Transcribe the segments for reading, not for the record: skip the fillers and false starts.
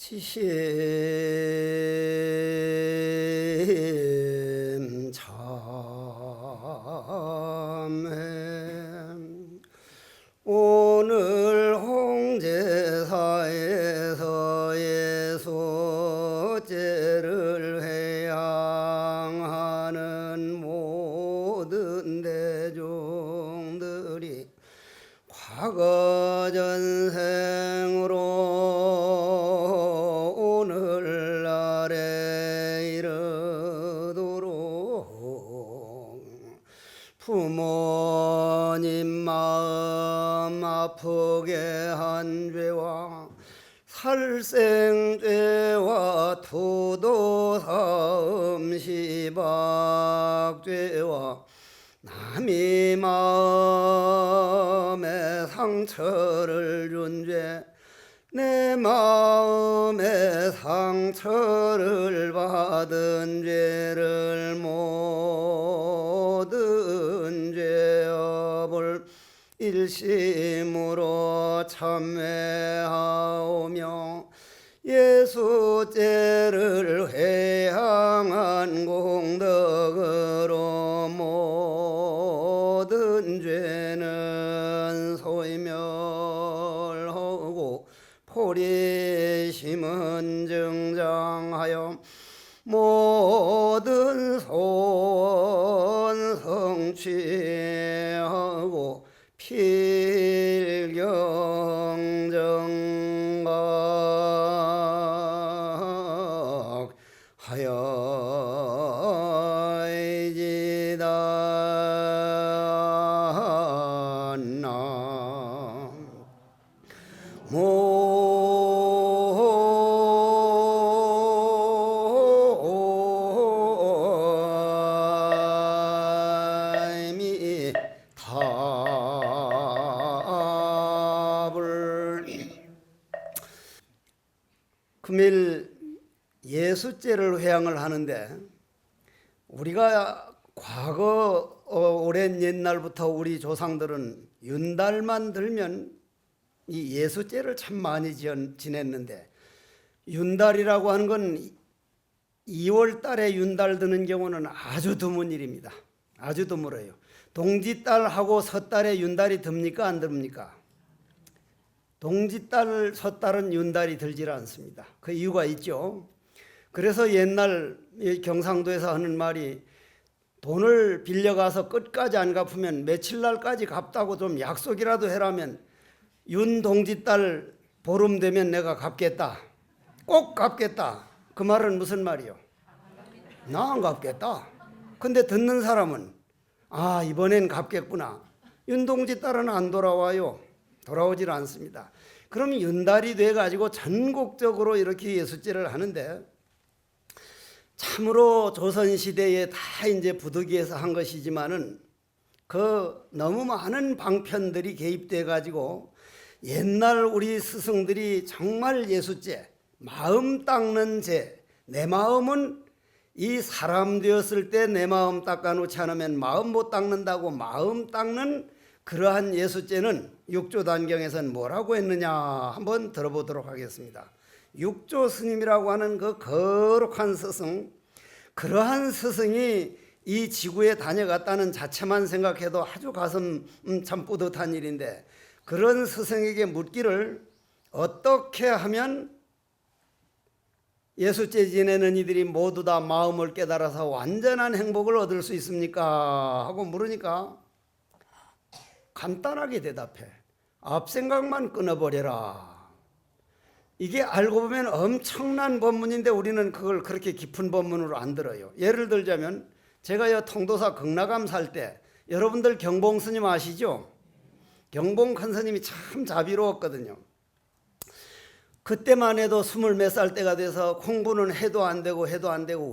지심 참회 오늘 홍제사에서 예수죄를 회양하는 모든 대중들이 과거 전생으로 오늘날에 이르도록 부모님 마음 아프게 한 죄와 살생죄와 투도사 음시박죄와 남이 마음에 상처를 준 죄, 내 마음에 상처를 받은 죄를 모든 죄업을 일심으로 참회하오며 예수죄를 회양한 공덕으로 모든 죄는 소멸하고 포리심은 증장하여 모든 소원 성취하고 필경정각 하여이지다 모임이 답을 금일 예수죄를 회양을 하는데 우리가 과거 오랜 옛날부터 우리 조상들은 윤달만 들면 이 예수죄를 참 많이 지냈는데 윤달이라고 하는 건 2월 달에 윤달 드는 경우는 아주 드문 일입니다. 아주 드물어요. 동짓달하고 섣달에 윤달이 듭니까 안 듭니까? 동짓달 섣달은 윤달이 들질 않습니다. 그 이유가 있죠. 그래서 옛날 경상도에서 하는 말이 돈을 빌려가서 끝까지 안 갚으면 며칠 날까지 갚다고 좀 약속이라도 해라면 윤동짓달 보름 되면 내가 갚겠다. 꼭 갚겠다. 그 말은 무슨 말이요? 나 안 갚겠다. 근데 듣는 사람은 아 이번엔 갚겠구나. 윤동짓달은 안 돌아와요. 돌아오질 않습니다. 그럼 윤달이 돼가지고 전국적으로 이렇게 예수죄를 하는데 참으로 조선시대에 다 이제 부득이해서 한 것이지만은 그 너무 많은 방편들이 개입돼 가지고 옛날 우리 스승들이 정말 예수죄, 마음 닦는 죄, 내 마음은 이 사람 되었을 때 내 마음 닦아놓지 않으면 마음 못 닦는다고 마음 닦는 그러한 예수죄는 육조단경에서는 뭐라고 했느냐 한번 들어보도록 하겠습니다. 육조 스님이라고 하는 그 거룩한 스승, 그러한 스승이 이 지구에 다녀갔다는 자체만 생각해도 아주 가슴 참 뿌듯한 일인데 그런 스승에게 묻기를 어떻게 하면 예수죄 지내는 이들이 모두 다 마음을 깨달아서 완전한 행복을 얻을 수 있습니까? 하고 물으니까 간단하게 대답해. 앞생각만 끊어버려라. 이게 알고 보면 엄청난 법문인데 우리는 그걸 그렇게 깊은 법문으로 안 들어요. 예를 들자면 제가 통도사 극락암 살 때 여러분들 경봉 스님 아시죠? 경봉 큰 스님이 참 자비로웠거든요. 그때만 해도 20몇 살 때가 돼서 공부는 해도 안 되고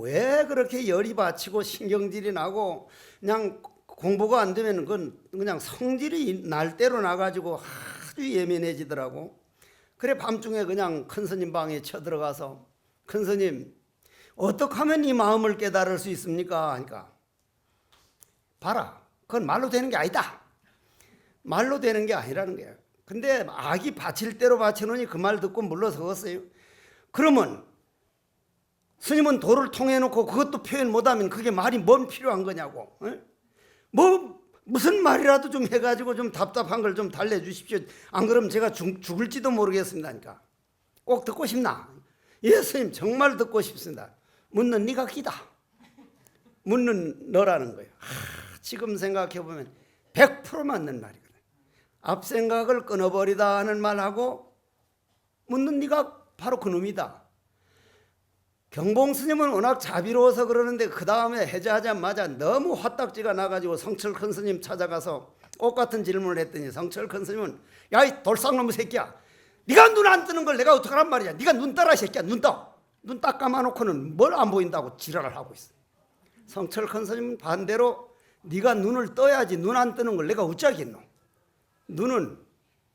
왜 그렇게 열이 받치고 신경질이 나고 그냥 공부가 안 되면 그냥 성질이 날대로 나가지고 아주 예민해지더라고. 그래 밤중에 그냥 큰 스님 방에 쳐들어가서 큰 스님 어떻게 하면 이 마음을 깨달을 수 있습니까? 하니까 봐라 그건 말로 되는 게 아니다. 말로 되는 게 아니라는 거예요. 근데 악이 바칠 대로 바쳐놓으니 그 말 듣고 물러서었어요. 그러면 스님은 도를 통해 놓고 그것도 표현 못하면 그게 말이 뭔 필요한 거냐고. 무슨 말이라도 좀 해가지고 좀 답답한 걸 좀 달래주십시오. 안 그러면 제가 죽을지도 모르겠습니다니까. 꼭 듣고 싶나? 예, 스님 정말 듣고 싶습니다. 묻는 네가 기다. 묻는 너라는 거예요. 지금 생각해보면 100% 맞는 말이거든. 앞생각을 끊어버리다 하는 말하고 묻는 네가 바로 그놈이다. 경봉 스님은 워낙 자비로워서 그러는데 그 다음에 해제하자마자 너무 화딱지가 나가지고 성철 큰 스님 찾아가서 똑같은 질문을 했더니 성철 큰 스님은 야, 이 돌상놈의 새끼야, 네가 눈 안 뜨는 걸 내가 어떡하란 말이야. 네가 눈 떠라 새끼야. 눈 떠. 눈 딱 감아놓고는 뭘 안 보인다고 지랄을 하고 있어. 성철 큰 스님은 반대로 네가 눈을 떠야지 눈 안 뜨는 걸 내가 어쩌겠노. 눈은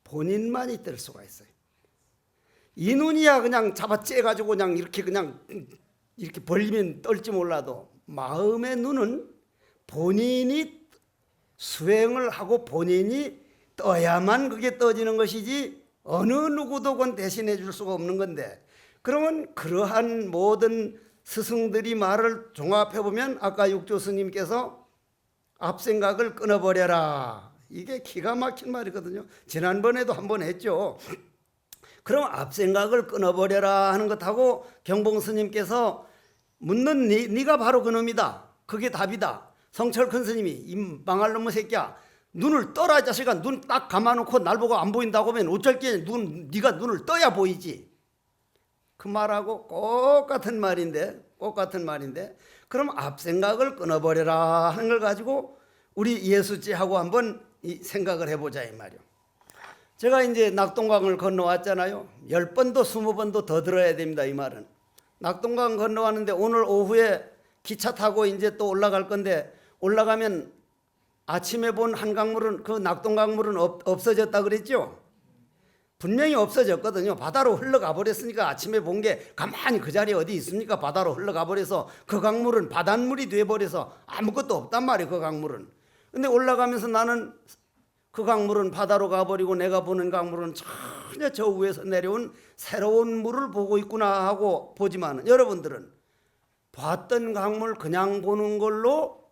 본인만이 뜰 수가 있어요. 이 눈이야 그냥 잡아째가지고 그냥 이렇게 벌리면 뜰지 몰라도 마음의 눈은 본인이 수행을 하고 본인이 떠야만 그게 떠지는 것이지 어느 누구도 그건 대신해 줄 수가 없는 건데, 그러면 그러한 모든 스승들이 말을 종합해 보면 아까 육조 스님께서 앞생각을 끊어버려라, 이게 기가 막힌 말이거든요. 지난번에도 한번 했죠. 그럼 앞생각을 끊어버려라 하는 것하고 경봉 스님께서 묻는 네가 바로 그놈이다, 그게 답이다. 성철 큰 스님이 이 망할 놈의 새끼야, 눈을 떠라 자식아. 눈 딱 감아놓고 날 보고 안 보인다고 하면 어쩔 게 네가 눈을 떠야 보이지. 그 말하고 똑같은 말인데 그럼 앞생각을 끊어버려라 하는 걸 가지고 우리 예수제하고 한번 생각을 해보자 이 말이요. 제가 이제 낙동강을 건너왔잖아요. 10번도 20번도 더 들어야 됩니다. 이 말은. 낙동강 건너왔는데 오늘 오후에 기차 타고 이제 또 올라갈 건데, 올라가면 아침에 본 한강물은, 그 낙동강물은 없어졌다 그랬죠. 분명히 없어졌거든요. 바다로 흘러가 버렸으니까 아침에 본 게 가만히 그 자리에 어디 있습니까? 바다로 흘러가 버려서 그 강물은 바닷물이 돼버려서 아무것도 없단 말이에요. 그 강물은. 근데 올라가면서 나는 그 강물은 바다로 가버리고 내가 보는 강물은 전혀 저 위에서 내려온 새로운 물을 보고 있구나 하고 보지만, 여러분들은 봤던 강물 그냥 보는 걸로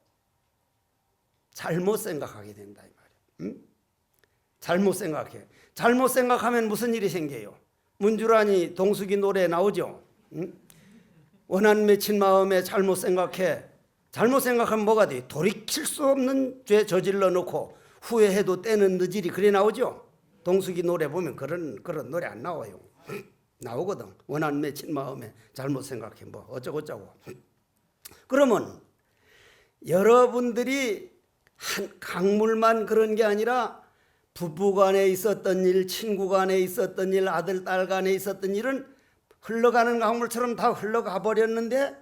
잘못 생각하게 된다 이 말이에요. 잘못 생각해. 잘못 생각하면 무슨 일이 생겨요? 문주란이 동숙이 노래 나오죠. 원한 맺힌 마음에 잘못 생각해. 잘못 생각하면 뭐가 돼? 돌이킬 수 없는 죄 저질러 놓고 후회해도 때는 늦으리, 그래 나오죠. 동숙이 노래 보면 그런 노래 안 나와요. 나오거든. 원한 맺힌 마음에 잘못 생각해 뭐 어쩌고저쩌고. 그러면 여러분들이 한 강물만 그런 게 아니라 부부간에 있었던 일, 친구간에 있었던 일, 아들 딸 간에 있었던 일은 흘러가는 강물처럼 다 흘러가 버렸는데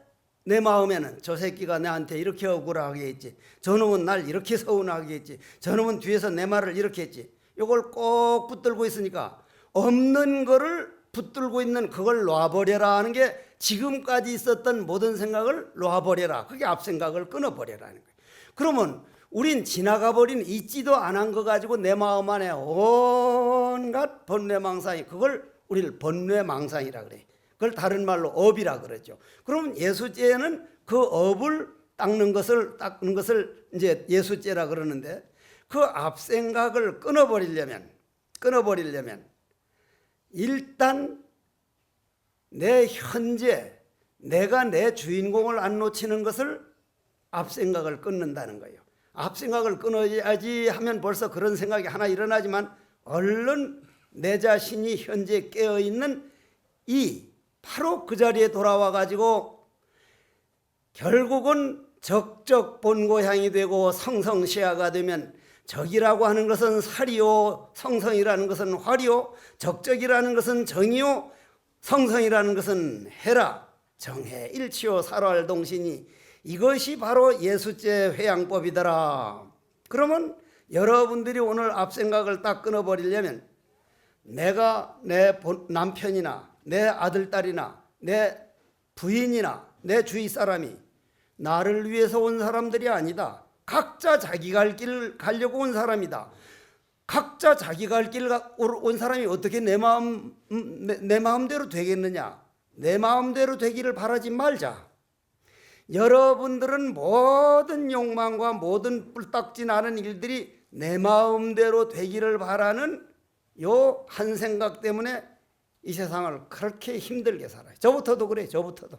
내 마음에는 저 새끼가 나한테 이렇게 억울하게 했지, 저놈은 날 이렇게 서운하게 했지, 저놈은 뒤에서 내 말을 이렇게 했지, 이걸 꼭 붙들고 있으니까 없는 거를 붙들고 있는 그걸 놔버려라 하는 게 지금까지 있었던 모든 생각을 놔버려라, 그게 앞생각을 끊어버려라는 거예요. 그러면 우린 지나가버린 있지도 않은 거 가지고 내 마음 안에 온갖 번뇌망상이, 그걸 우리를 번뇌망상이라 그래. 그걸 다른 말로 업이라 그러죠. 그럼 예수죄는 그 업을 닦는 것을 이제 예수죄라 그러는데, 그 앞생각을 끊어버리려면 일단 내 현재 내가 내 주인공을 안 놓치는 것을 앞생각을 끊는다는 거예요. 앞생각을 끊어야지 하면 벌써 그런 생각이 하나 일어나지만, 얼른 내 자신이 현재 깨어있는 바로 그 자리에 돌아와 가지고 결국은 적적 본고향이 되고 성성시야가 되면, 적이라고 하는 것은 살이요, 성성이라는 것은 활이요, 적적이라는 것은 정이요, 성성이라는 것은 해라. 정해 일치요 살활동신이, 이것이 바로 예수죄 회양법이더라. 그러면 여러분들이 오늘 앞생각을 딱 끊어버리려면, 내가 내 남편이나 내 아들딸이나 내 부인이나 내 주위 사람이 나를 위해서 온 사람들이 아니다. 각자 자기 갈 길을 가려고 온 사람이다. 각자 자기 갈 길을 온 사람이 어떻게 내 마음대로 되겠느냐? 내 마음대로 되기를 바라지 말자. 여러분들은 모든 욕망과 모든 뿔딱지 나는 일들이 내 마음대로 되기를 바라는 요 한 생각 때문에 이 세상을 그렇게 힘들게 살아요. 저부터도 그래요. 저부터도.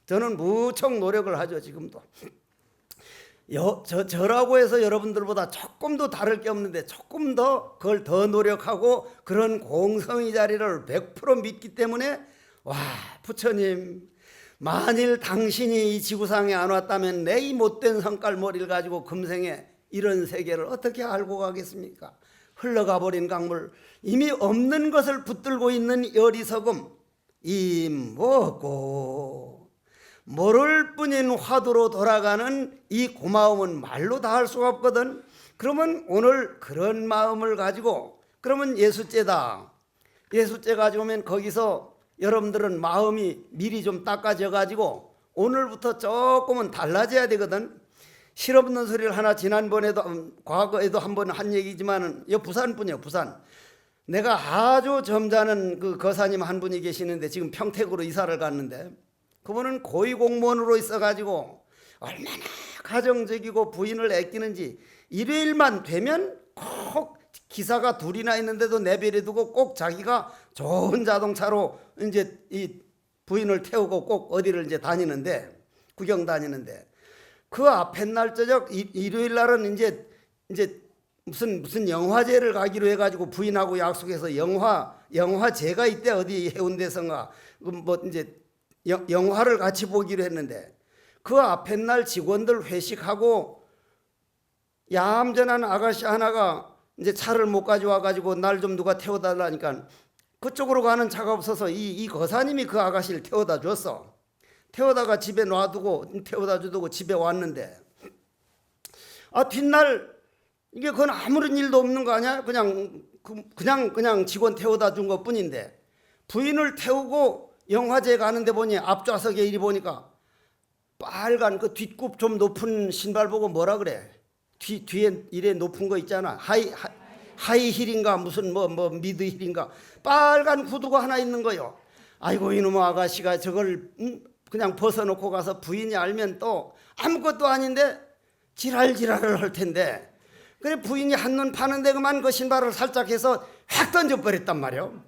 저는 무척 노력을 하죠. 지금도. 저라고 해서 여러분들보다 조금 더 다를 게 없는데 조금 더 그걸 더 노력하고 그런 공성의 자리를 100% 믿기 때문에 와, 부처님, 만일 당신이 이 지구상에 안 왔다면 내 이 못된 성깔머리를 가지고 금생에 이런 세계를 어떻게 알고 가겠습니까? 흘러가 버린 강물, 이미 없는 것을 붙들고 있는 어리석음, 이 뭐고 모를 뿐인 화두로 돌아가는 이 고마움은 말로 다 할 수가 없거든. 그러면 오늘 그런 마음을 가지고, 그러면 예수죄다. 예수죄 가져오면 거기서 여러분들은 마음이 미리 좀 닦아져 가지고 오늘부터 조금은 달라져야 되거든. 실없는 소리를 하나 지난번에도 과거에도 한번 한 얘기지만은 이 부산뿐이에요. 부산. 내가 아주 점잖은 그 거사님 한 분이 계시는데 지금 평택으로 이사를 갔는데 그분은 고위공무원으로 있어가지고 얼마나 가정적이고 부인을 아끼는지 일요일만 되면 꼭 기사가 둘이나 있는데도 내버려 두고 꼭 자기가 좋은 자동차로 이제 이 부인을 태우고 꼭 어디를 이제 다니는데 구경 다니는데 그 앞에 날 저녁 일요일 날은 이제 무슨 영화제를 가기로 해가지고 부인하고 약속해서 영화제가 이때 어디 해운대선가 뭐 이제 영화를 같이 보기로 했는데 그 앞에 날 직원들 회식하고 얌전한 아가씨 하나가 이제 차를 못 가져와 가지고 날 좀 누가 태워다 달라니까 그쪽으로 가는 차가 없어서 이 거사님이 그 아가씨를 태워다 줬어. 태워다가 집에 놔두고 태워다 주고 집에 왔는데 뒷날 이게 그건 아무런 일도 없는 거 아니야? 그냥 직원 태워다 준 것 뿐인데 부인을 태우고 영화제 가는데 보니 앞좌석에 이리 보니까 빨간 그 뒷굽 좀 높은 신발 보고 뭐라 그래? 뒤에 이래 높은 거 있잖아. 하이힐인가 무슨 뭐 미드힐인가 빨간 구두가 하나 있는 거요. 아이고 이놈 아가씨가 저걸 그냥 벗어놓고 가서 부인이 알면 또 아무것도 아닌데 지랄지랄을 할 텐데 그래 부인이 한눈 파는데 그만 그 신발을 살짝 해서 확 던져버렸단 말이요.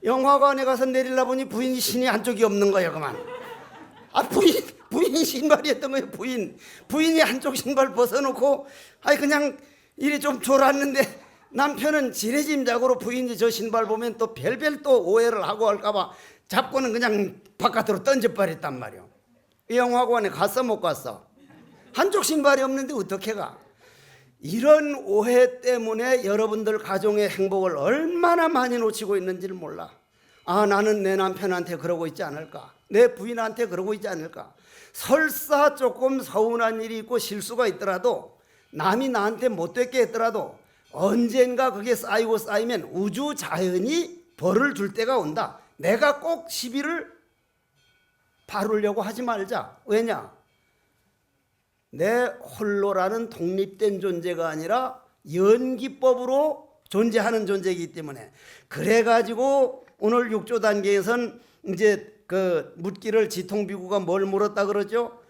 영화관에 가서 내리려 보니 부인이 신이 한쪽이 없는 거예요. 그만. 부인 신발이었던 거예요. 부인이 한쪽 신발 벗어놓고 그냥 이리 좀 졸았는데 남편은 지레짐작으로 부인이 저 신발 보면 또 별별 또 오해를 하고 할까봐 잡고는 그냥 바깥으로 던져버렸단 말이요. 영화관에 갔어 못 갔어? 한쪽 신발이 없는데 어떻게 가? 이런 오해 때문에 여러분들 가정의 행복을 얼마나 많이 놓치고 있는지를 몰라. 나는 내 남편한테 그러고 있지 않을까? 내 부인한테 그러고 있지 않을까? 설사 조금 서운한 일이 있고 실수가 있더라도 남이 나한테 못되게 했더라도 언젠가 그게 쌓이면 우주 자연이 벌을 줄 때가 온다. 내가 꼭 시비를 바르려고 하지 말자. 왜냐? 내 홀로라는 독립된 존재가 아니라 연기법으로 존재하는 존재이기 때문에 그래가지고 오늘 6조 단계에선 이제 그 묻기를 지통비구가 뭘 물었다 그러죠?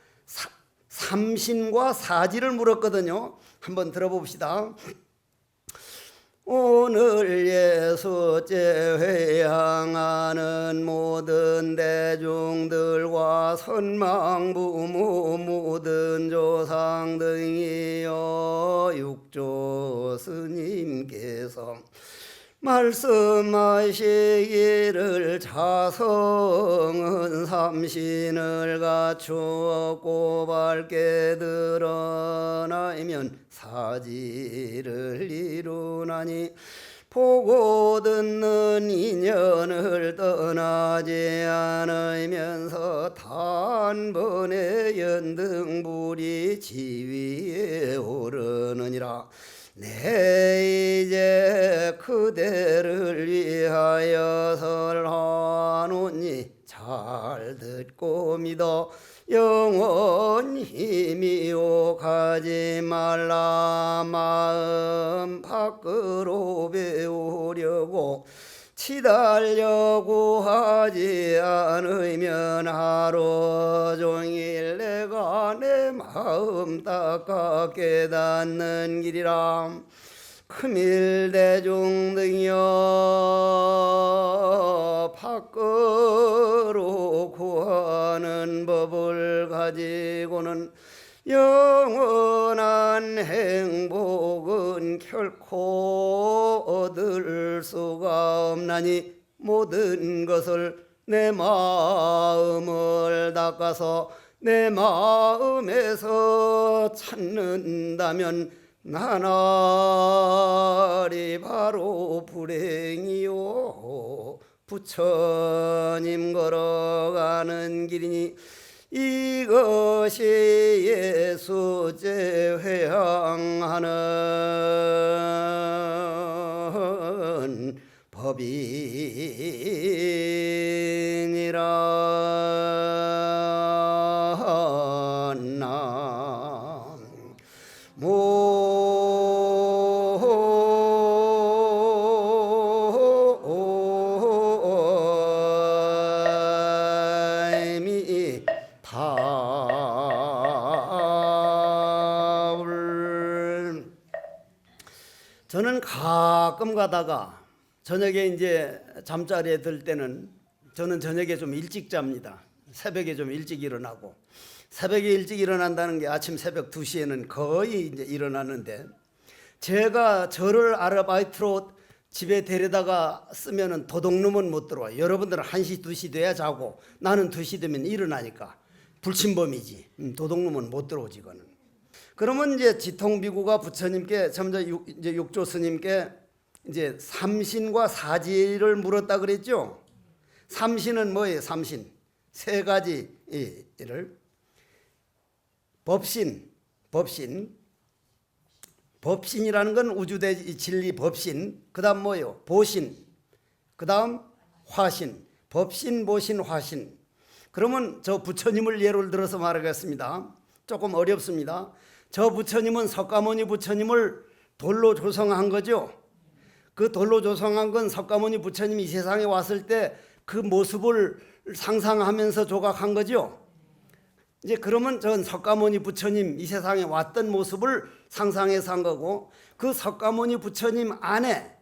삼신과 사지를 물었거든요. 한번 들어봅시다. 오늘 예수죄 회향하는 모든 대중들과 선망부모 모든 조상 등이여 육조 스님께서 말씀하시기를 자성은 삼신을 갖추었고 밝게 드러나면 사지를 이루나니 보고 듣는 인연을 떠나지 않으면서 단번에 연등불이 지위에 오르느니라. 내 이제 그대를 위하여 설하노니 잘 듣고 믿어 영원히 미혹하지 말라. 마음 밖으로 배우려고 시달려고 하지 않으면 하루 종일 내가 내 마음 닦아 깨닫는 길이라. 금일대중 등이여 밖으로 구하는 법을 가지고는 영원한 행복은 결코 얻을 수가 없나니 모든 것을 내 마음을 닦아서 내 마음에서 찾는다면 나날이 바로 불행이요 부처님 걸어가는 길이니 이것이 예수제 회항하는 법이니라. 저는 가끔 가다가 저녁에 이제 잠자리에 들 때는 저는 저녁에 좀 일찍 잡니다. 새벽에 좀 일찍 일어나고, 새벽에 일찍 일어난다는 게 아침 새벽 2시에는 거의 이제 일어나는데, 제가 저를 아르바이트로 집에 데려다가 쓰면은 도둑놈은 못 들어와요. 여러분들은 1시 2시 돼야 자고 나는 2시 되면 일어나니까 불침범이지. 도둑놈은 못 들어오지 이거는. 그러면 이제 지통비구가 부처님께 이제 육조 스님께 이제 삼신과 사지를 물었다 그랬죠. 삼신은 뭐예요? 삼신 세 가지를 법신이라는 건 우주대 진리 법신, 그다음 뭐예요? 보신, 그다음 화신, 법신, 보신, 화신. 그러면 저 부처님을 예를 들어서 말하겠습니다. 조금 어렵습니다. 저 부처님은 석가모니 부처님을 돌로 조성한 거죠. 그 돌로 조성한 건 석가모니 부처님이 이 세상에 왔을 때 그 모습을 상상하면서 조각한 거죠. 이제 그러면 전 석가모니 부처님 이 세상에 왔던 모습을 상상해서 한 거고, 그 석가모니 부처님 안에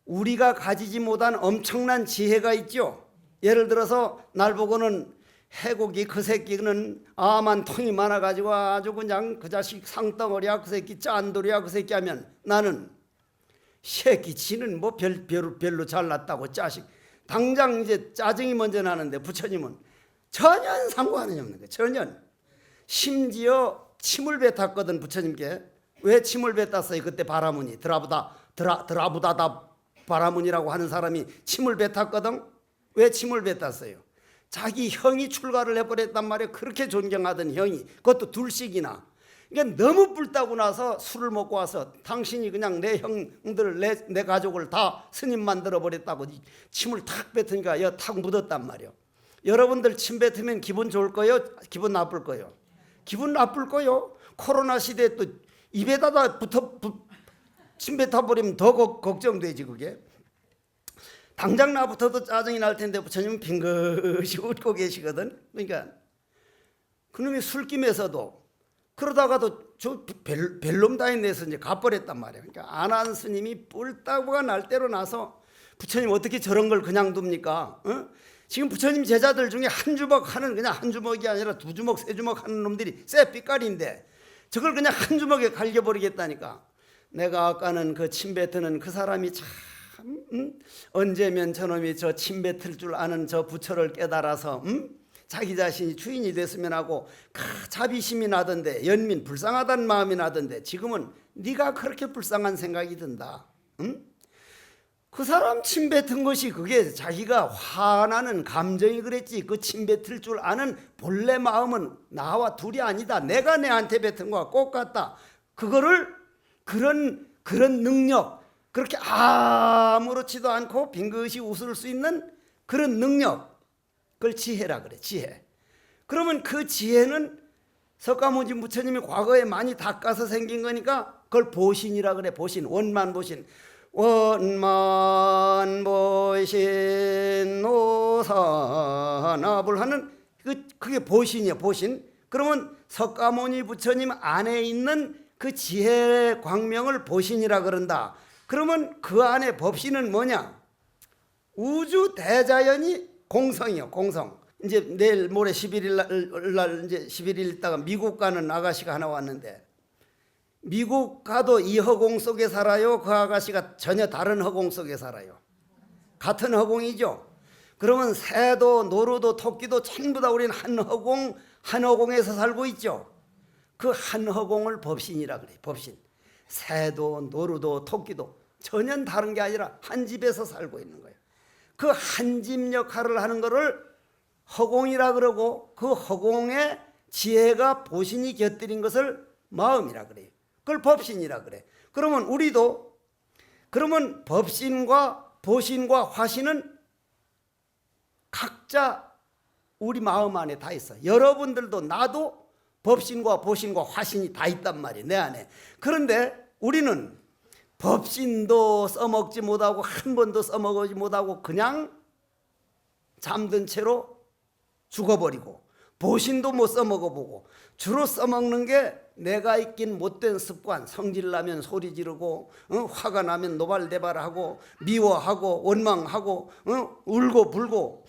우리가 가지지 못한 엄청난 지혜가 있죠. 예를 들어서 날 보고는 해곡이 그 새끼는 아만 통이 많아가지고 아주 그냥 그 자식 상덩어리야 그 새끼 짠돌이야 그 새끼 하면 나는 새끼 지는 뭐 별로 잘났다고 자식 당장 이제 짜증이 먼저 나는데, 부처님은 전혀 상관이 없는 거예요. 전혀. 심지어 침을 뱉었거든 부처님께. 왜 침을 뱉었어요? 그때 바라문이 드라부다다 바라문이라고 하는 사람이 침을 뱉었거든. 왜 침을 뱉었어요? 자기 형이 출가를 해버렸단 말이에요. 그렇게 존경하던 형이, 그것도 둘씩이나. 그러니까 너무 뿔따고 나서 술을 먹고 와서 당신이 그냥 내 형들 내 가족을 다 스님 만들어버렸다고 침을 탁 뱉으니까 탁 묻었단 말이에요. 여러분들 침 뱉으면 기분 좋을 거요? 기분 나쁠 거요? 기분 나쁠 거요? 코로나 시대에 또 입에다가 침 뱉어버리면 더 걱정되지 그게. 당장 나부터도 짜증이 날 텐데 부처님은 빙긋이 웃고 계시거든. 그러니까 그놈이 술김에서도 그러다가도 저 별놈 다인내서 이제 가버렸단 말이에요. 그러니까 안한 스님이 뿔따구가 날 대로 나서 부처님 어떻게 저런 걸 그냥 둡니까? 어? 지금 부처님 제자들 중에 한 주먹 하는, 그냥 한 주먹이 아니라 2주먹 3주먹 하는 놈들이 쎄 삐까리인데 저걸 그냥 한 주먹에 갈겨버리겠다니까. 내가 아까는 그 침 뱉는 그 사람이 참 언제면 저놈이 저 침 뱉을 줄 아는 저 부처를 깨달아서 자기 자신이 주인이 됐으면 하고 자비심이 나던데, 연민 불쌍하다는 마음이 나던데 지금은 네가 그렇게 불쌍한 생각이 든다. 그 사람 침 뱉은 것이 그게 자기가 화나는 감정이 그랬지, 그 침 뱉을 줄 아는 본래 마음은 나와 둘이 아니다. 내가 내한테 뱉은 거와 똑같다. 그거를 그런 능력, 그렇게 아무렇지도 않고 빙긋이 웃을 수 있는 그런 능력, 그걸 지혜라 그래. 지혜. 그러면 그 지혜는 석가모니 부처님이 과거에 많이 닦아서 생긴 거니까 그걸 보신이라 그래. 보신, 원만 보신. 원만보신 노산압을 하는 그게 보신이야, 보신. 그러면 석가모니 부처님 안에 있는 그 지혜 광명을 보신이라 그런다. 그러면 그 안에 법신은 뭐냐? 우주 대자연이 공성이요, 공성. 이제 내일 모레 11일 날 이제 11일 있다가 미국 가는 아가씨가 하나 왔는데, 미국 가도 이 허공 속에 살아요? 그 아가씨가 전혀 다른 허공 속에 살아요? 같은 허공이죠. 그러면 새도 노루도 토끼도 전부 다 우리는 한 허공에서 살고 있죠. 그 한 허공을 법신이라 그래요. 법신. 새도 노루도 토끼도 전혀 다른 게 아니라 한 집에서 살고 있는 거예요. 그 한 집 역할을 하는 거를 허공이라 그러고, 그 허공에 지혜가 보신이 곁들인 것을 마음이라 그래요. 그걸 법신이라 그래. 그러면 우리도, 그러면 법신과 보신과 화신은 각자 우리 마음 안에 다 있어. 여러분들도 나도 법신과 보신과 화신이 다 있단 말이에요, 내 안에. 그런데 우리는 법신도 써먹지 못하고 한 번도 써먹지 못하고 그냥 잠든 채로 죽어버리고, 보신도 못 써먹어보고, 주로 써먹는 게 내가 있긴 못된 습관, 성질나면 소리 지르고, 화가 나면 노발대발하고, 미워하고, 원망하고, 울고 불고.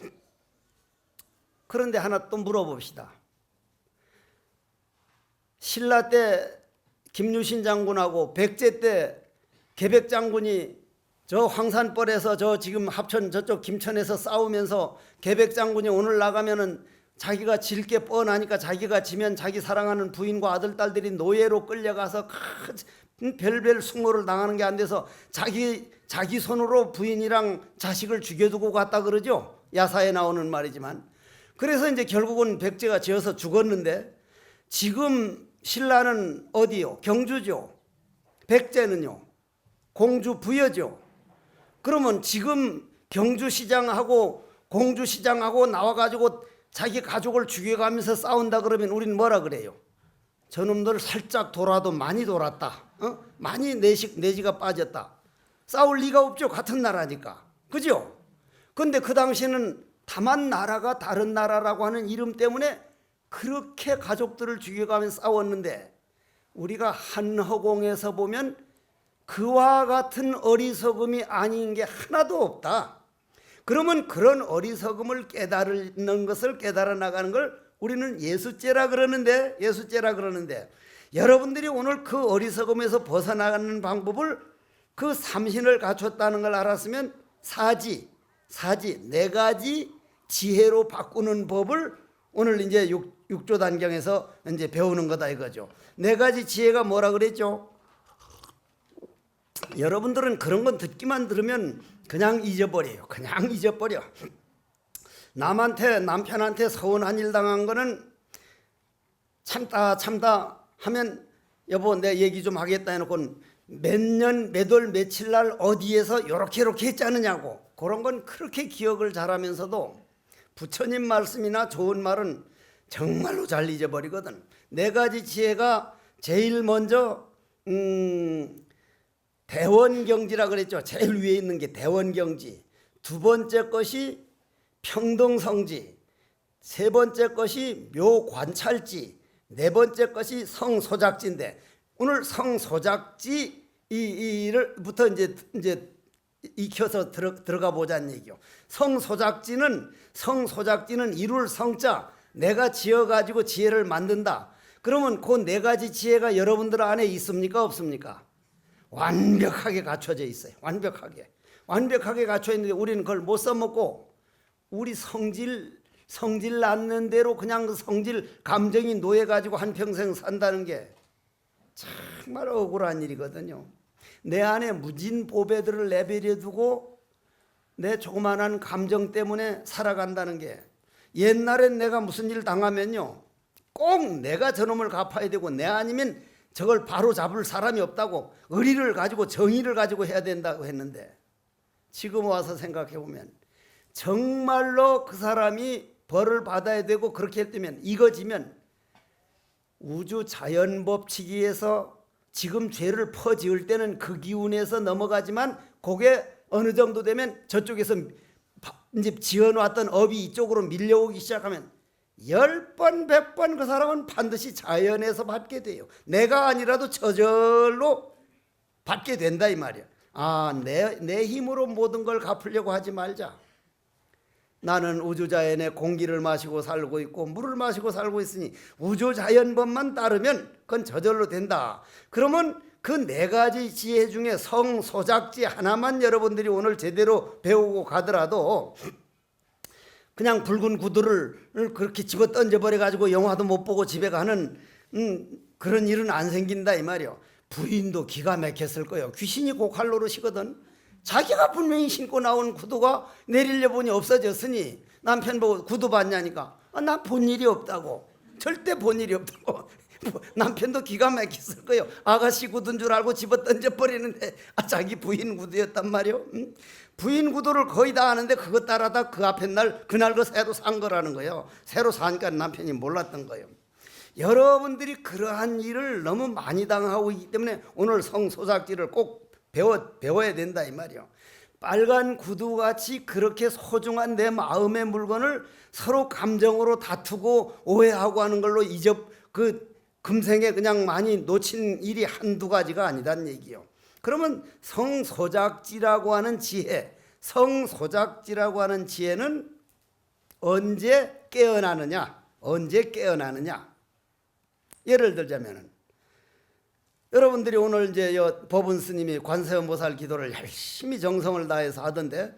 그런데 하나 또 물어봅시다. 신라 때 김유신 장군하고 백제 때 계백 장군이 저 황산벌에서 저 지금 합천 저쪽 김천에서 싸우면서 계백 장군이 오늘 나가면은 자기가 질 게 뻔하니까 자기가 지면 자기 사랑하는 부인과 아들 딸들이 노예로 끌려가서 별별 숙모를 당하는 게 안 돼서 자기 손으로 부인이랑 자식을 죽여두고 갔다 그러죠. 야사에 나오는 말이지만. 그래서 이제 결국은 백제가 지어서 죽었는데, 지금 신라는 어디요? 경주죠. 백제는요? 공주 부여죠. 그러면 지금 경주시장하고 공주시장하고 나와가지고 자기 가족을 죽여가면서 싸운다 그러면 우리는 뭐라 그래요? 저놈들 살짝 돌아도 많이 돌았다. 많이 내지가 빠졌다. 싸울 리가 없죠. 같은 나라니까. 그죠? 근데 그 당시에는 다만 나라가 다른 나라라고 하는 이름 때문에 그렇게 가족들을 죽여가면서 싸웠는데, 우리가 한 허공에서 보면 그와 같은 어리석음이 아닌 게 하나도 없다. 그러면 그런 어리석음을 깨달는 것을 깨달아 나가는 걸 우리는 예수죄라 그러는데, 여러분들이 오늘 그 어리석음에서 벗어나가는 방법을, 그 삼신을 갖췄다는 걸 알았으면 사지 네 가지 지혜로 바꾸는 법을 오늘 이제 6조 단경에서 이제 배우는 거다 이거죠. 네 가지 지혜가 뭐라 그랬죠? 여러분들은 그런 건 듣기만 들으면 그냥 잊어버려요. 그냥 잊어버려. 남편한테 서운한 일 당한 거는 참다 하면, 여보 내 얘기 좀 하겠다 해놓고 몇 년 몇 월 며칠 날 어디에서 이렇게 했자느냐고, 그런 건 그렇게 기억을 잘하면서도 부처님 말씀이나 좋은 말은 정말로 잘 잊어버리거든. 네 가지 지혜가 제일 먼저 대원경지라 그랬죠. 제일 위에 있는 게 대원경지. 두 번째 것이 평등성지. 세 번째 것이 묘관찰지. 네 번째 것이 성소작지인데, 오늘 성소작지 이를부터 이제 익혀서 들어가 보자는 얘기요. 성소작지는 이룰 성자, 내가 지어가지고 지혜를 만든다. 그러면 그 네 가지 지혜가 여러분들 안에 있습니까 없습니까? 완벽하게 갖춰져 있어요. 완벽하게 갖춰 있는데 우리는 그걸 못 써먹고, 우리 성질 낳는 대로 그냥 그 성질 감정이 놓여가지고 한평생 산다는 게 정말 억울한 일이거든요. 내 안에 무진 보배들을 내버려 두고 내 조그만한 감정 때문에 살아간다는 게, 옛날엔 내가 무슨 일 당하면요 꼭 내가 저놈을 갚아야 되고, 내 아니면 저걸 바로 잡을 사람이 없다고 의리를 가지고 정의를 가지고 해야 된다고 했는데, 지금 와서 생각해 보면 정말로 그 사람이 벌을 받아야 되고, 그렇게 되면 이거지면 우주 자연법칙에서 지금 죄를 퍼지을 때는 그 기운에서 넘어가지만 그게 어느 정도 되면 저쪽에서 이제 지어놨던 업이 이쪽으로 밀려오기 시작하면 10번 100번 그 사람은 반드시 자연에서 받게 돼요. 내가 아니라도 저절로 받게 된다 이 말이야. 내 힘으로 모든 걸 갚으려고 하지 말자. 나는 우주자연의 공기를 마시고 살고 있고 물을 마시고 살고 있으니 우주자연법만 따르면 그건 저절로 된다. 그러면 그 4가지 지혜 중에 성소작지 하나만 여러분들이 오늘 제대로 배우고 가더라도 그냥 붉은 구두를 그렇게 집어 던져버려 가지고 영화도 못 보고 집에 가는 그런 일은 안 생긴다 이 말이요. 부인도 기가 막혔을 거예요. 귀신이 고칼로르시거든. 자기가 분명히 신고 나온 구두가 내리려 보니 없어졌으니 남편 보고 구두 봤냐니까 나 본 일이 없다고. 절대 본 일이 없다고. 남편도 기가 막혔을 거예요. 아가씨 구두인 줄 알고 집어 던져버리는데 자기 부인 구두였단 말이요. 부인 구두를 거의 다 아는데 그것 따라다 그 앞에 그날 그 새로 산 거라는 거예요. 새로 사니까 남편이 몰랐던 거예요. 여러분들이 그러한 일을 너무 많이 당하고 있기 때문에 오늘 성소작지를 꼭 배워야 된다 이 말이요. 빨간 구두같이 그렇게 소중한 내 마음의 물건을 서로 감정으로 다투고 오해하고 하는 걸로 금생에 그냥 많이 놓친 일이 한두 가지가 아니란 얘기요. 그러면 성소작지라고 하는 지혜는 언제 깨어나느냐? 예를 들자면은 여러분들이 오늘 이제 법은 스님이 관세음보살 기도를 열심히 정성을 다해서 하던데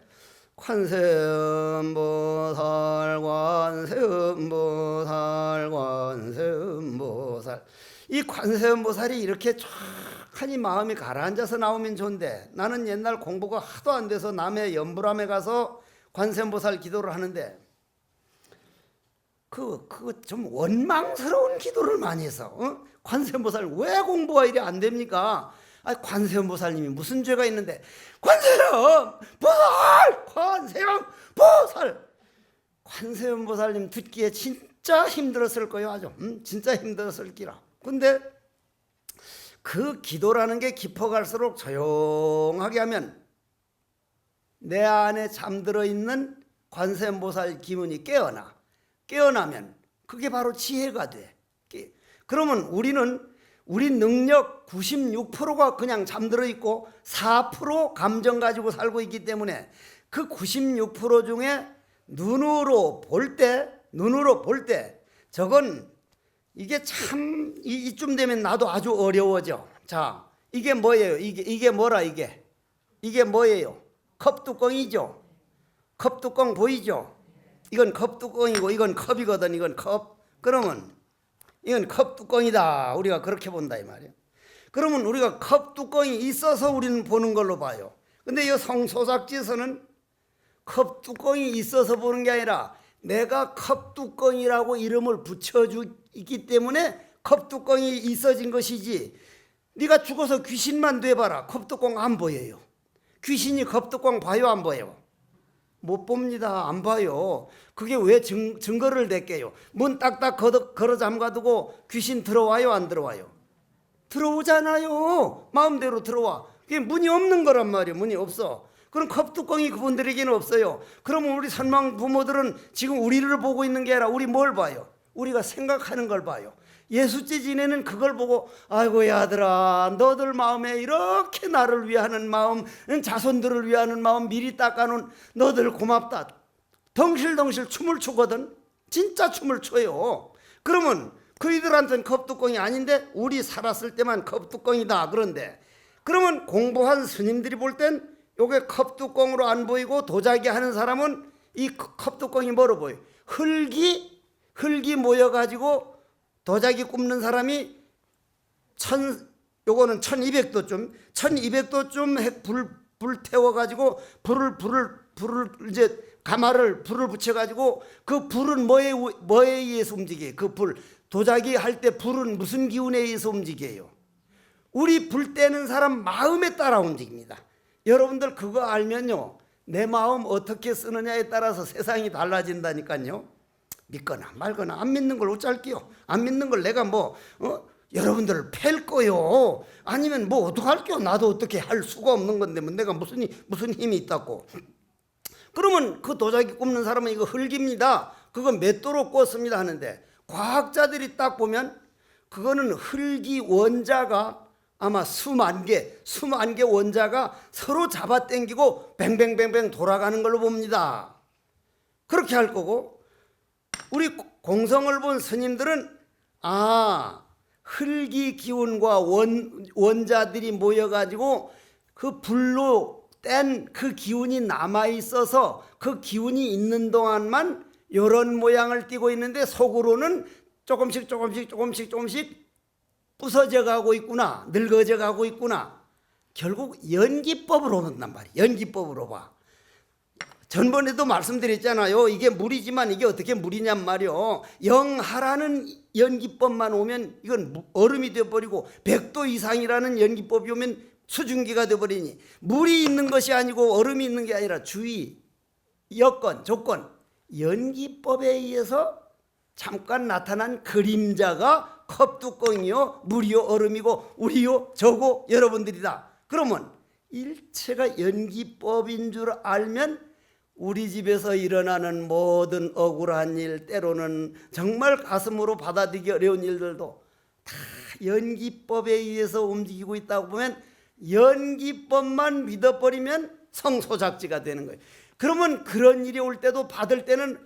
관세음보살 이 관세음보살이 이렇게 쫙하니 마음이 가라앉아서 나오면 좋은데 나는 옛날 공부가 하도 안 돼서 남해 연불암에 가서 관세음보살 기도를 하는데 그거 좀 원망스러운 기도를 많이 해서 관세음보살 왜 공부가 이래 안 됩니까? 관세음보살님이 무슨 죄가 있는데 관세음보살님 듣기에 진짜 힘들었을 거예요. 아주 진짜 힘들었을 기라. 근데 그 기도라는 게 깊어갈수록 조용하게 하면 내 안에 잠들어 있는 관세음보살 기운이 깨어나면 그게 바로 지혜가 돼. 그러면 우리 능력 96%가 그냥 잠들어 있고 4% 감정 가지고 살고 있기 때문에 그 96% 중에 눈으로 볼 때 저건 이게 참 이쯤 되면 나도 아주 어려워져. 자, 이게 뭐예요? 이게 뭐라 이게 뭐예요? 컵뚜껑이죠. 컵뚜껑 보이죠? 이건 컵뚜껑이고 이건 컵이거든. 이건 컵. 그러면 이건 컵뚜껑이다. 우리가 그렇게 본다 이 말이에요. 그러면 우리가 컵뚜껑이 있어서 우리는 보는 걸로 봐요. 근데 이 성소작지에서는 컵뚜껑이 있어서 보는 게 아니라 내가 컵뚜껑이라고 이름을 붙여주기 때문에 컵뚜껑이 있어진 것이지 네가 죽어서 귀신만 돼봐라. 컵뚜껑 안 보여요. 귀신이 컵뚜껑 봐요 안 봐요? 못 봅니다. 안 봐요. 그게 왜 증거를 댈게요? 문 딱딱 걸어 잠가두고 귀신 들어와요 안 들어와요? 들어오잖아요. 마음대로 들어와. 그게 문이 없는 거란 말이에요. 문이 없어. 그럼 컵뚜껑이 그분들에게는 없어요. 그러면 우리 선망 부모들은 지금 우리를 보고 있는 게 아니라 우리 뭘 봐요? 우리가 생각하는 걸 봐요. 예수째 지내는 그걸 보고 아이고 야들아 너들 마음에 이렇게 나를 위하는 마음 자손들을 위하는 마음 미리 닦아놓은 너들 고맙다. 덩실덩실 춤을 추거든. 진짜 춤을 춰요. 그러면 그이들한테는 컵뚜껑이 아닌데 우리 살았을 때만 컵뚜껑이다. 그런데 그러면 공부한 스님들이 볼 땐 요게 컵뚜껑으로 안 보이고 도자기 하는 사람은 이 컵뚜껑이 뭐로 보여요? 흙이 모여가지고 도자기 굽는 사람이 요거는 1200도쯤 불 태워가지고 불을 이제 가마를 불을 붙여가지고 그 불은 뭐에 의해서 움직여요? 그 불 도자기 할 때 불은 무슨 기운에 의해서 움직여요? 우리 불 떼는 사람 마음에 따라 움직입니다. 여러분들 그거 알면요 내 마음 어떻게 쓰느냐에 따라서 세상이 달라진다니까요. 믿거나 말거나 안 믿는 걸 어쩔게요. 안 믿는 걸 내가 여러분들을 팰 거요. 아니면 뭐 어떡할게요. 나도 어떻게 할 수가 없는 건데 뭐 내가 무슨 힘이 있다고. 그러면 그 도자기 굽는 사람은 이거 흙입니다. 그거 맷도로 꽂습니다 하는데, 과학자들이 딱 보면 그거는 흙이 원자가 아마 수만 개 원자가 서로 잡아당기고 뱅뱅뱅뱅 돌아가는 걸로 봅니다. 그렇게 할 거고, 우리 공성을 본 스님들은 흙이 기운과 원자들이 모여가지고 그 불로 뗀 그 기운이 남아있어서 그 기운이 있는 동안만 이런 모양을 띠고 있는데 속으로는 조금씩 부서져 가고 있구나, 늙어져 가고 있구나. 결국 연기법으로 본단 말이에요. 연기법으로 봐. 전번에도 말씀드렸잖아요. 이게 물이지만 이게 어떻게 물이냔 말이요. 영하라는 연기법만 오면 이건 얼음이 되어버리고 100도 이상이라는 연기법이 오면 수증기가 되어버리니, 물이 있는 것이 아니고 얼음이 있는 게 아니라 주의, 여건, 조건, 연기법에 의해서 잠깐 나타난 그림자가 컵뚜껑이요, 물이요, 얼음이고 우리요, 저고 여러분들이다. 그러면 일체가 연기법인 줄 알면 우리 집에서 일어나는 모든 억울한 일, 때로는 정말 가슴으로 받아들이기 어려운 일들도 다 연기법에 의해서 움직이고 있다고 보면, 연기법만 믿어버리면 성소작지가 되는 거예요. 그러면 그런 일이 올 때도, 받을 때는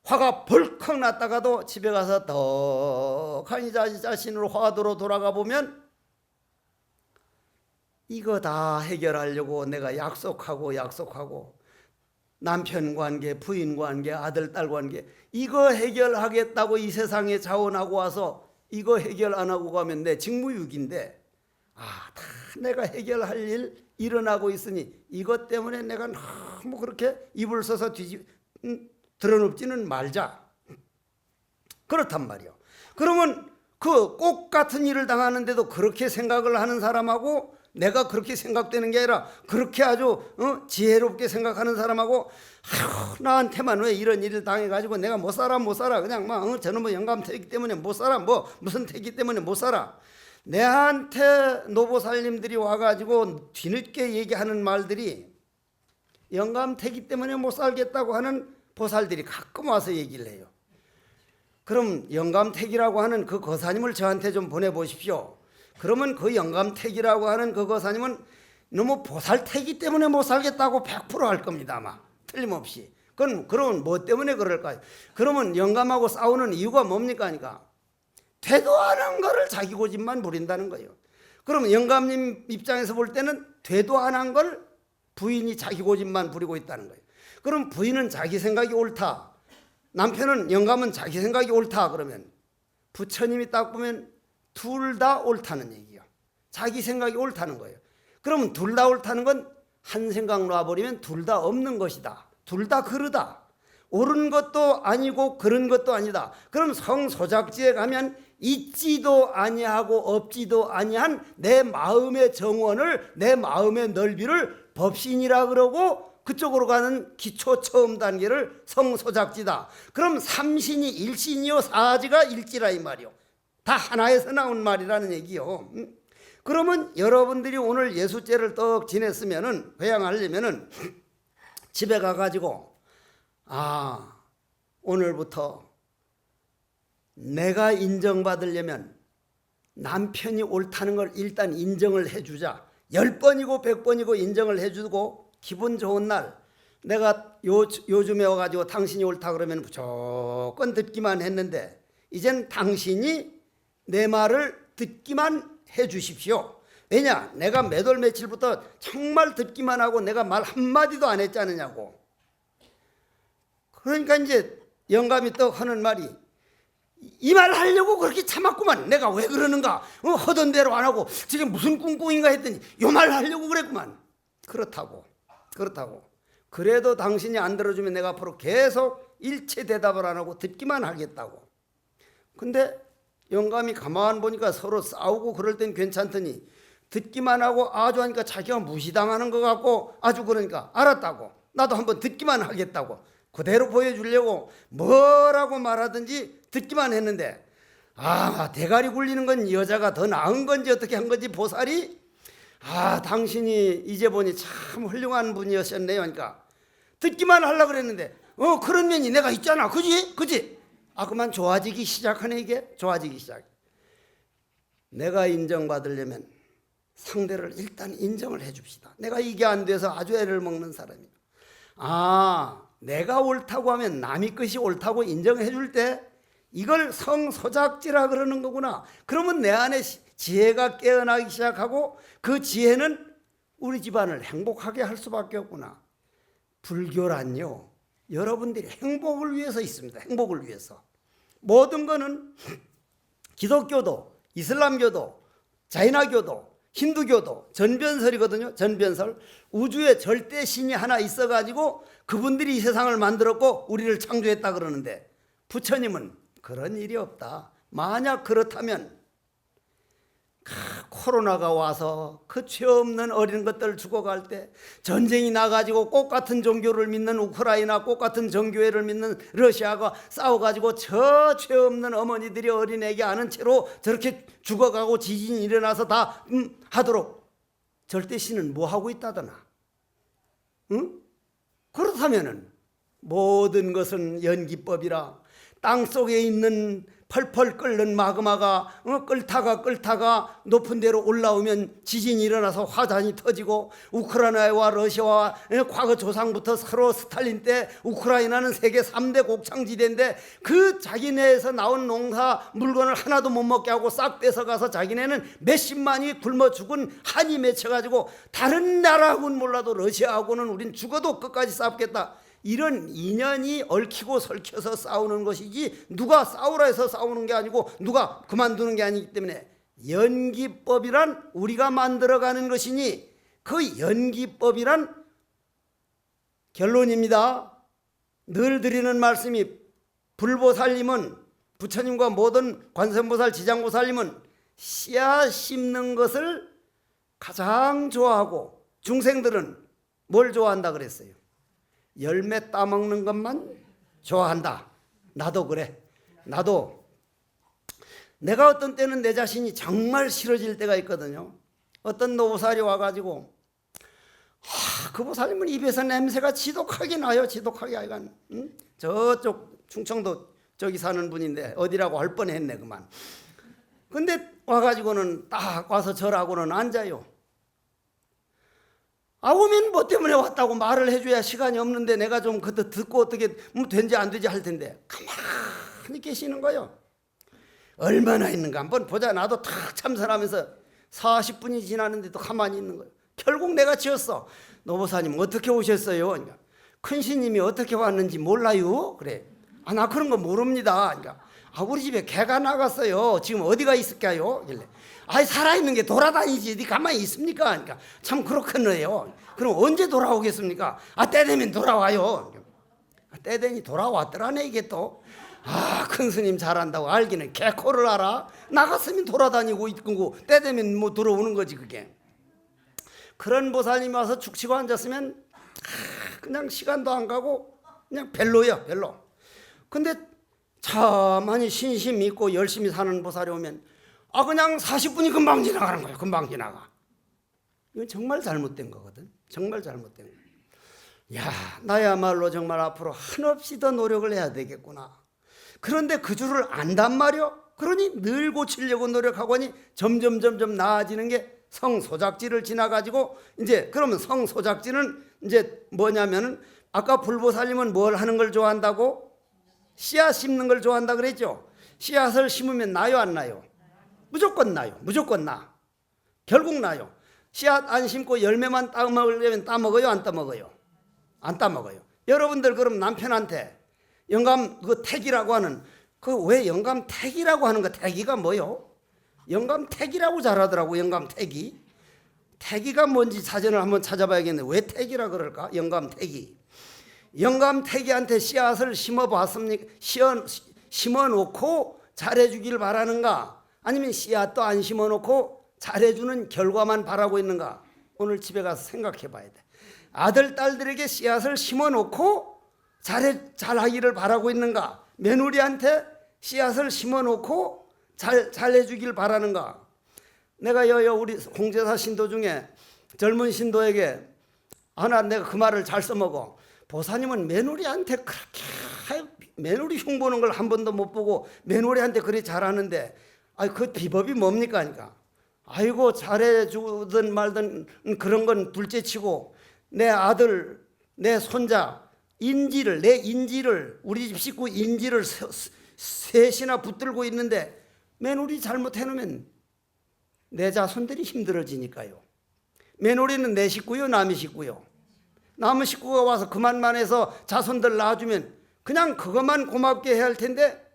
화가 벌컥 났다가도 집에 가서 덕하니 자신으로 화도로 돌아가 보면 이거 다 해결하려고 내가 약속하고 남편 관계, 부인 관계, 아들, 딸 관계, 이거 해결하겠다고 이 세상에 자원하고 와서 이거 해결 안 하고 가면 내 직무유기인데, 다 내가 해결할 일 일어나고 있으니 이것 때문에 내가 너무 그렇게 입을 써서 드러눕지는 말자. 그렇단 말이요. 그러면 그 꼭 같은 일을 당하는데도 그렇게 생각을 하는 사람하고, 내가 그렇게 생각되는 게 아니라 그렇게 아주 지혜롭게 생각하는 사람하고, 나한테만 왜 이런 일을 당해가지고 내가 못 살아 그냥 막 저는 뭐 영감태기 때문에 못 살아, 뭐 무슨 태기 때문에 못 살아. 내한테 노보살님들이 와가지고 뒤늦게 얘기하는 말들이 영감태기 때문에 못 살겠다고 하는 보살들이 가끔 와서 얘기를 해요. 그럼 영감택이라고 하는 그 거사님을 저한테 좀 보내보십시오. 그러면 그 영감택이라고 하는 그 거사님은 너무 보살택이 때문에 못 살겠다고 100%할 겁니다. 아마 틀림없이. 그러면 뭐 때문에 그럴까요? 그러면 영감하고 싸우는 이유가 뭡니까? 하니까 되도 않은 거를 자기 고집만 부린다는 거예요. 그러면 영감님 입장에서 볼 때는 되도 않은 걸 부인이 자기 고집만 부리고 있다는 거예요. 그럼 부인은 자기 생각이 옳다, 남편은 영감은 자기 생각이 옳다, 그러면 부처님이 딱 보면 둘 다 옳다는 얘기예요. 자기 생각이 옳다는 거예요. 그러면 둘 다 옳다는 건 한 생각 놔버리면 둘 다 없는 것이다, 둘 다 그르다, 옳은 것도 아니고 그런 것도 아니다. 그럼 성소작지에 가면 있지도 아니하고 없지도 아니한 내 마음의 정원을, 내 마음의 넓이를 법신이라 그러고, 그쪽으로 가는 기초 처음 단계를 성소작지다. 그럼 삼신이 일신이요 사지가 일지라 이 말이요. 다 하나에서 나온 말이라는 얘기요. 그러면 여러분들이 오늘 예수제를 떡 지냈으면은, 회양하려면은 집에 가가지고 오늘부터 내가 인정받으려면 남편이 옳다는 걸 일단 인정을 해주자. 10번이고 100번이고 인정을 해주고, 기분 좋은 날 내가 요즘에 와가지고 당신이 옳다 그러면 무조건 듣기만 했는데, 이젠 당신이 내 말을 듣기만 해 주십시오. 왜냐? 내가 몇 월 며칠부터 정말 듣기만 하고 내가 말 한마디도 안 했지 않느냐고. 그러니까 이제 영감이 떡 하는 말이, 이 말 하려고 그렇게 참았구만. 내가 왜 그러는가? 하던 대로 안 하고 지금 무슨 꿍꿍인가 했더니 요 말 하려고 그랬구만. 그렇다고. 그래도 당신이 안 들어주면 내가 앞으로 계속 일체 대답을 안 하고 듣기만 하겠다고. 근데 영감이 가만 보니까 서로 싸우고 그럴 땐 괜찮더니 듣기만 하고 아주 하니까 자기가 무시당하는 것 같고, 아주 그러니까 알았다고, 나도 한번 듣기만 하겠다고 그대로 보여주려고 뭐라고 말하든지 듣기만 했는데, 대가리 굴리는 건 여자가 더 나은 건지 어떻게 한 건지 보살이 당신이 이제 보니 참 훌륭한 분이었었네요. 그러니까 듣기만 하려고 그랬는데 그런 면이 내가 있잖아. 그지? 그만 좋아지기 시작하네. 이게 좋아지기 시작. 내가 인정받으려면 상대를 일단 인정을 해 줍시다. 내가 이게 안 돼서 아주 애를 먹는 사람이야. 내가 옳다고 하면 남의 것이 옳다고 인정해 줄 때 이걸 성소작지라 그러는 거구나. 그러면 내 안에 지혜가 깨어나기 시작하고 그 지혜는 우리 집안을 행복하게 할 수밖에 없구나. 불교란요, 여러분들이 행복을 위해서 있습니다. 행복을 위해서. 모든 거는 기독교도, 이슬람교도, 자이나교도, 힌두교도 전변설이거든요. 전변설. 우주에 절대 신이 하나 있어가지고 그분들이 이 세상을 만들었고 우리를 창조했다 그러는데 부처님은 그런 일이 없다. 만약 그렇다면 코로나가 와서 그 죄 없는 어린 것들 죽어갈 때, 전쟁이 나가지고 꽃 같은 종교를 믿는 우크라이나, 꽃 같은 정교회를 믿는 러시아가 싸워가지고 저 죄 없는 어머니들이 어린애기 아는 채로 저렇게 죽어가고 지진이 일어나서 다 하도록 절대 신은 뭐 하고 있다더나? 그렇다면은 모든 것은 연기법이라 땅 속에 있는 펄펄 끓는 마그마가 끓다가 높은 데로 올라오면 지진이 일어나서 화산이 터지고, 우크라이나와 러시아와 과거 조상부터 서로 스탈린 때 우크라이나는 세계 3대 곡창지대인데 그 자기네에서 나온 농사 물건을 하나도 못 먹게 하고 싹 뺏어가서 자기네는 몇십만이 굶어 죽은 한이 맺혀가지고 다른 나라하고는 몰라도 러시아하고는 우린 죽어도 끝까지 싸우겠다. 이런 인연이 얽히고 설켜서 싸우는 것이지 누가 싸우라 해서 싸우는 게 아니고 누가 그만두는 게 아니기 때문에 연기법이란 우리가 만들어가는 것이니 그 연기법이란 결론입니다. 늘 드리는 말씀이 불보살님은, 부처님과 모든 관세음보살, 지장보살님은 씨앗 심는 것을 가장 좋아하고 중생들은 뭘 좋아한다 그랬어요? 열매 따먹는 것만 좋아한다. 나도 그래. 나도 내가 어떤 때는 내 자신이 정말 싫어질 때가 있거든요. 어떤 노보살이 와가지고 그 보살님은 입에서 냄새가 지독하게 나요. 지독하게 하여간 저쪽 충청도 저기 사는 분인데 어디라고 할 뻔했네 그만. 근데 와가지고는 딱 와서 절하고는 앉아요. 오면 뭐 때문에 왔다고 말을 해줘야 시간이 없는데 내가 좀 그때 듣고 어떻게 된지 안 되지 할 텐데 가만히 계시는 거예요. 얼마나 있는가 한번 보자. 나도 탁 참선하면서 40분이 지났는데도 가만히 있는 거예요. 결국 내가 지었어. 노보사님 어떻게 오셨어요? 그러니까 큰 스님이 어떻게 왔는지 몰라요? 그래. 나 그런 거 모릅니다. 그러니까 우리 집에 개가 나갔어요. 지금 어디가 있을까요? 이래. 살아있는 게 돌아다니지 어디 가만히 있습니까? 그러니까 참 그렇겠네요. 그럼 언제 돌아오겠습니까? 때 되면 돌아와요. 때 되니 돌아왔더라네. 이게 또 큰 스님 잘한다고 알기는 개코를 알아. 나갔으면 돌아다니고 있고 때 되면 뭐 들어오는 거지. 그게 그런 보살님이 와서 죽치고 앉았으면 그냥 시간도 안 가고 그냥 별로야. 별로. 근데 참 신심 있고 열심히 사는 보살이 오면 그냥 40분이 금방 지나가는 거예요. 금방 지나가. 이건 정말 잘못된 거거든. 정말 잘못된 거야. 나야말로 정말 앞으로 한없이 더 노력을 해야 되겠구나. 그런데 그 줄을 안단 말이요. 그러니 늘 고치려고 노력하고 하니 점점 나아지는 게 성소작지를 지나가지고 이제 그러면 성소작지는 이제 뭐냐면은 아까 불보살님은 뭘 하는 걸 좋아한다고? 씨앗 심는 걸 좋아한다 그랬죠. 씨앗을 심으면 나요 안 나요? 무조건 나요. 무조건 나. 결국 나요. 씨앗 안 심고 열매만 따먹으려면 따먹어요? 안 따먹어요? 안 따먹어요. 여러분들 그럼 남편한테 영감 그 택이라고 하는 왜 영감 택이라고 하는 거 택이가 뭐요? 영감 택이라고 잘하더라고. 영감 택이. 택이가 뭔지 사전을 한번 찾아봐야겠네. 왜 택이라 그럴까? 영감 택이. 영감 택이한테 씨앗을 심어봤습니까? 심어놓고 잘해주길 바라는가? 아니면 씨앗도 안 심어놓고 잘해주는 결과만 바라고 있는가? 오늘 집에 가서 생각해 봐야 돼. 아들, 딸들에게 씨앗을 심어놓고 잘하기를 바라고 있는가? 며느리한테 씨앗을 심어놓고 잘 해주길 바라는가? 내가 우리 홍제사 신도 중에 젊은 신도에게 하나 내가 그 말을 잘 써먹어. 보사님은 며느리한테 그렇게 며느리 흉보는 걸 한 번도 못 보고 며느리한테 그리 잘하는데 그 비법이 뭡니까? 하니까 아이고 잘해주든 말든 그런 건 둘째치고 내 아들 내 손자 내 인지를 우리 집 식구 인지를 셋이나 붙들고 있는데 며느리 잘못해놓으면 내 자손들이 힘들어지니까요. 며느리는 내 식구요 남의 식구요. 남의 식구가 와서 그만만 해서 자손들 낳아주면 그냥 그것만 고맙게 해야 할 텐데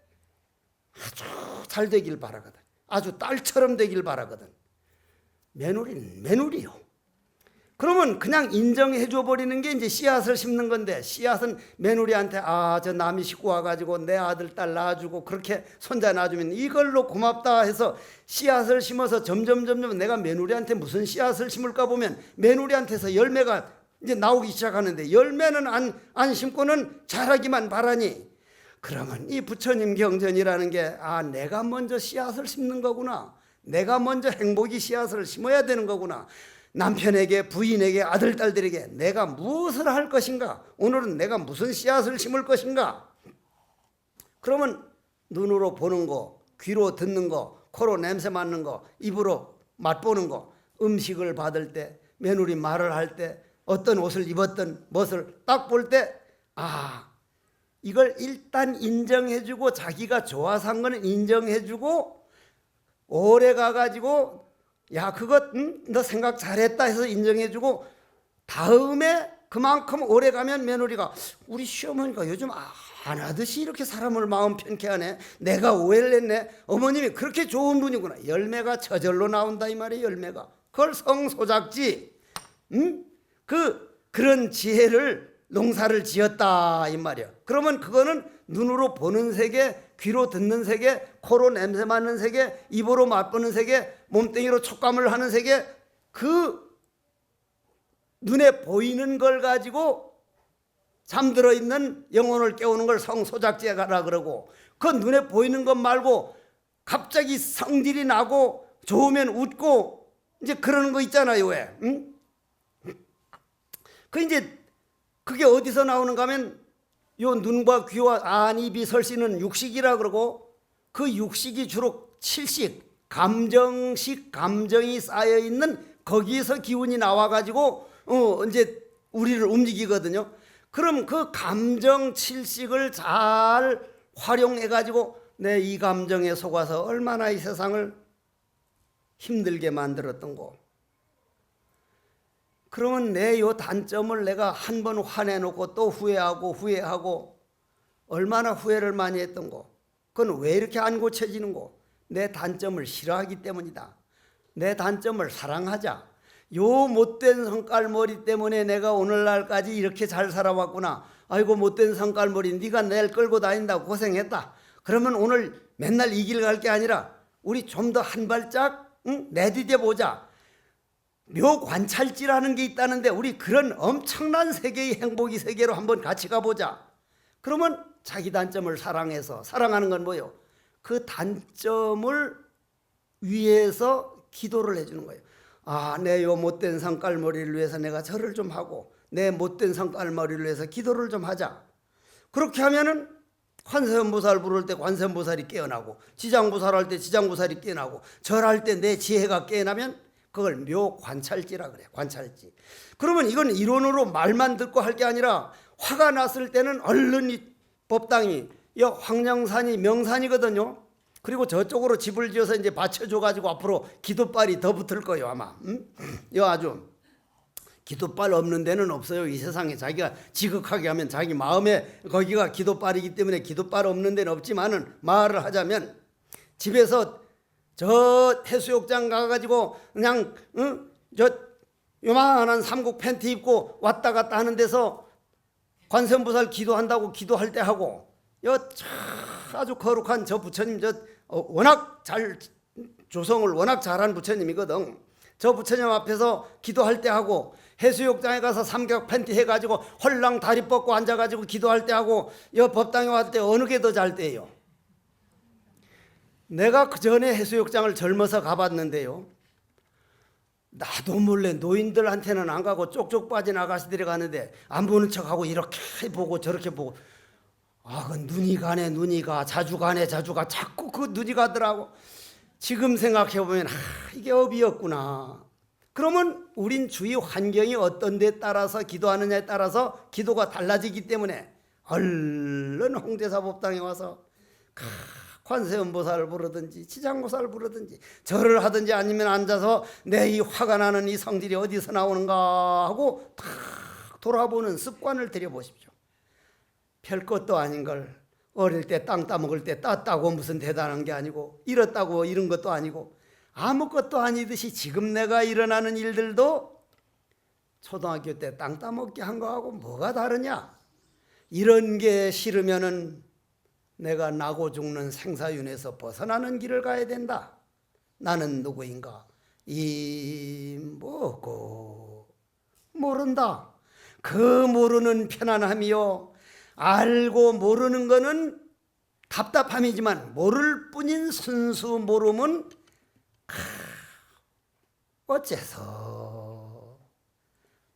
아주 잘 되길 바라거든. 아주 딸처럼 되길 바라거든. 며느리는 며느리요. 그러면 그냥 인정해 줘 버리는 게 이제 씨앗을 심는 건데, 씨앗은 며느리한테 저 남의 식구 와가지고 내 아들 딸 낳아주고 그렇게 손자 낳아주면 이걸로 고맙다 해서 씨앗을 심어서 점점 내가 며느리한테 무슨 씨앗을 심을까 보면 며느리한테서 열매가 이제 나오기 시작하는데, 열매는 안 심고는 자라기만 바라니, 그러면 이 부처님 경전이라는 게 내가 먼저 씨앗을 심는 거구나, 내가 먼저 행복이 씨앗을 심어야 되는 거구나, 남편에게 부인에게 아들 딸들에게 내가 무엇을 할 것인가, 오늘은 내가 무슨 씨앗을 심을 것인가. 그러면 눈으로 보는 거, 귀로 듣는 거, 코로 냄새 맡는 거, 입으로 맛보는 거, 음식을 받을 때, 며느리 말을 할 때, 어떤 옷을 입었던 멋을 딱 볼 때 이걸 일단 인정해주고, 자기가 좋아서 한 거는 인정해주고, 오래 가가지고 그것 너 생각 잘했다 해서 인정해주고, 다음에 그만큼 오래 가면 며느리가 우리 시어머니가 요즘 안 하듯이 이렇게 사람을 마음 편케 하네, 내가 오해를 했네, 어머님이 그렇게 좋은 분이구나, 열매가 저절로 나온다 이 말이에요. 열매가 그걸 성소작지, 그런 지혜를 농사를 지었다 이 말이야. 그러면 그거는 눈으로 보는 세계, 귀로 듣는 세계, 코로 냄새 맡는 세계, 입으로 맛보는 세계, 몸뚱이로 촉감을 하는 세계, 그 눈에 보이는 걸 가지고 잠들어 있는 영혼을 깨우는 걸 성소작제가라 그러고, 그 눈에 보이는 것 말고 갑자기 성질이 나고 좋으면 웃고 이제 그러는 거 있잖아요. 왜? 그게 어디서 나오는가 하면 요 눈과 귀와 안, 입이 설씨는 육식이라 그러고, 그 육식이 주로 칠식, 감정식, 감정이 쌓여 있는 거기에서 기운이 나와 가지고 이제 우리를 움직이거든요. 그럼 그 감정 칠식을 잘 활용해 가지고 내 이 감정에 속아서 얼마나 이 세상을 힘들게 만들었던 거. 그러면 내 요 단점을 내가 한 번 화내놓고 또 후회하고 얼마나 후회를 많이 했던 거. 그건 왜 이렇게 안 고쳐지는 거? 내 단점을 싫어하기 때문이다. 내 단점을 사랑하자. 요 못된 성깔머리 때문에 내가 오늘날까지 이렇게 잘 살아왔구나. 아이고 못된 성깔머리, 네가 날 끌고 다닌다고 고생했다. 그러면 오늘 맨날 이 길 갈 게 아니라 우리 좀 더 한 발짝 내디뎌 보자. 묘관찰지라는 게 있다는데 우리 그런 엄청난 세계의 행복의 세계로 한번 같이 가보자. 그러면 자기 단점을 사랑해서, 사랑하는 건 뭐예요? 그 단점을 위해서 기도를 해주는 거예요. 내 요 못된 성깔머리를 위해서 내가 절을 좀 하고, 내 못된 성깔머리를 위해서 기도를 좀 하자. 그렇게 하면은 관세음보살 부를 때 관세음보살이 깨어나고, 지장보살 할 때 지장보살이 깨어나고, 절할 때 내 지혜가 깨어나면 그걸 묘관찰지라 그래. 관찰지. 그러면 이건 이론으로 말만 듣고 할 게 아니라, 화가 났을 때는 얼른 이 법당이, 황령산이 명산이거든요. 그리고 저쪽으로 집을 지어서 이제 받쳐줘 가지고 앞으로 기도빨이 더 붙을 거예요 아마. 아주 기도빨 없는 데는 없어요 이 세상에. 자기가 지극하게 하면 자기 마음에 거기가 기도빨이기 때문에 기도빨 없는 데는 없지만은, 말을 하자면 집에서 저 해수욕장 가가지고 그냥 저 요만한 삼국 팬티 입고 왔다 갔다 하는 데서 관세음보살 기도한다고 기도할 때 하고, 아주 거룩한 저 부처님, 워낙 잘 조성을 워낙 잘한 부처님이거든. 저 부처님 앞에서 기도할 때 하고, 해수욕장에 가서 삼각 팬티 해가지고 헐랑 다리 뻗고 앉아가지고 기도할 때 하고, 법당에 왔을 때 어느 게 더 잘 때예요? 내가 그 전에 해수욕장을 젊어서 가봤는데요, 나도 몰래 노인들한테는 안 가고 쪽쪽 빠진 아가씨들이 가는데 안 보는 척하고 이렇게 보고 저렇게 보고, 그 눈이 가네, 눈이 가, 자주 가네, 자주 가, 자꾸 그 눈이 가더라고. 지금 생각해 보면 이게 업이었구나. 그러면 우린 주위 환경이 어떤 데 따라서 기도하느냐에 따라서 기도가 달라지기 때문에 얼른 홍제사법당에 와서 관세음보살을 부르든지 지장보살을 부르든지 절을 하든지 아니면 앉아서 내 이 화가 나는 이 성질이 어디서 나오는가 하고 탁 돌아보는 습관을 들여보십시오. 별 것도 아닌 걸 어릴 때 땅 따먹을 때 땄다고 무슨 대단한 게 아니고 잃었다고 잃은 것도 아니고 아무것도 아니듯이 지금 내가 일어나는 일들도 초등학교 때 땅 따먹기 한 거하고 뭐가 다르냐. 이런 게 싫으면은 내가 나고 죽는 생사윤에서 벗어나는 길을 가야 된다. 나는 누구인가? 이 뭐고 모른다. 그 모르는 편안함이요, 알고 모르는 거는 답답함이지만 모를 뿐인 순수 모름은 어째서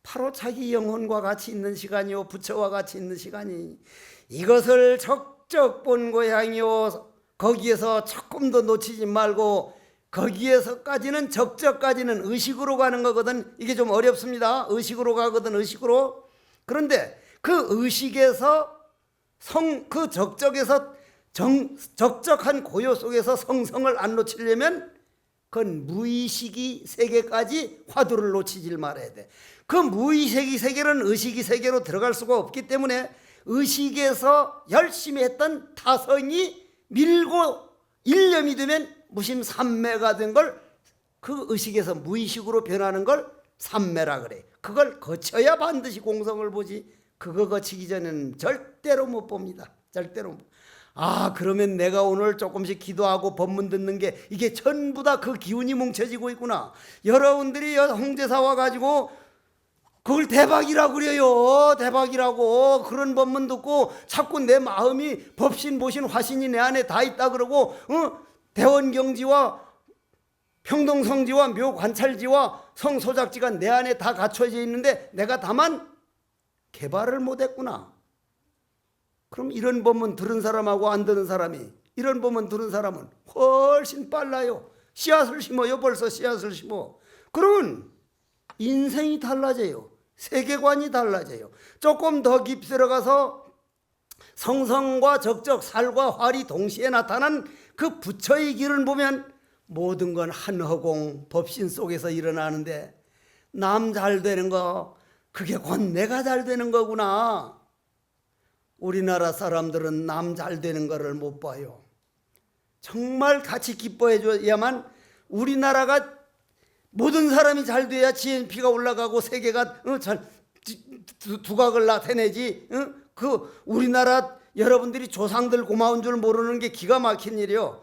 바로 자기 영혼과 같이 있는 시간이요, 부처와 같이 있는 시간이, 이것을 적적 본 고향이요, 거기에서 조금도 놓치지 말고 거기에서까지는 적적까지는 의식으로 가는 거거든. 이게 좀 어렵습니다. 의식으로 가거든, 의식으로. 그런데 그 의식에서 그 적적에서 적적한 고요 속에서 성성을 안 놓치려면 그건 무의식이 세계까지 화두를 놓치질 말아야 돼. 그 무의식이 세계는 의식이 세계로 들어갈 수가 없기 때문에 의식에서 열심히 했던 타성이 밀고 일념이 되면 무심삼매가 된 걸, 그 의식에서 무의식으로 변하는 걸 삼매라 그래. 그걸 거쳐야 반드시 공성을 보지, 그거 거치기 전에는 절대로 못 봅니다. 절대로. 그러면 내가 오늘 조금씩 기도하고 법문 듣는 게 이게 전부 다 그 기운이 뭉쳐지고 있구나. 여러분들이 홍제사 와가지고 그걸 대박이라고 그래요. 대박이라고. 그런 법문 듣고 자꾸 내 마음이 법신 보신 화신이 내 안에 다 있다 그러고, 대원경지와 평동성지와 묘관찰지와 성소작지가 내 안에 다 갖춰져 있는데 내가 다만 개발을 못했구나. 그럼 이런 법문 들은 사람하고 안 들은 사람이, 이런 법문 들은 사람은 훨씬 빨라요. 씨앗을 심어요. 벌써 씨앗을 심어. 그러면 인생이 달라져요. 세계관이 달라져요. 조금 더 깊이 들어가서 성성과 적적, 살과 활이 동시에 나타난 그 부처의 길을 보면 모든 건 한허공 법신 속에서 일어나는데, 남 잘 되는 거 그게 곧 내가 잘 되는 거구나. 우리나라 사람들은 남 잘 되는 거를 못 봐요. 정말 같이 기뻐해 줘야만 우리나라가, 모든 사람이 잘 돼야 GNP가 올라가고 세계가 두각을 나타내지. 그 우리나라 여러분들이 조상들 고마운 줄 모르는 게 기가 막힌 일이요.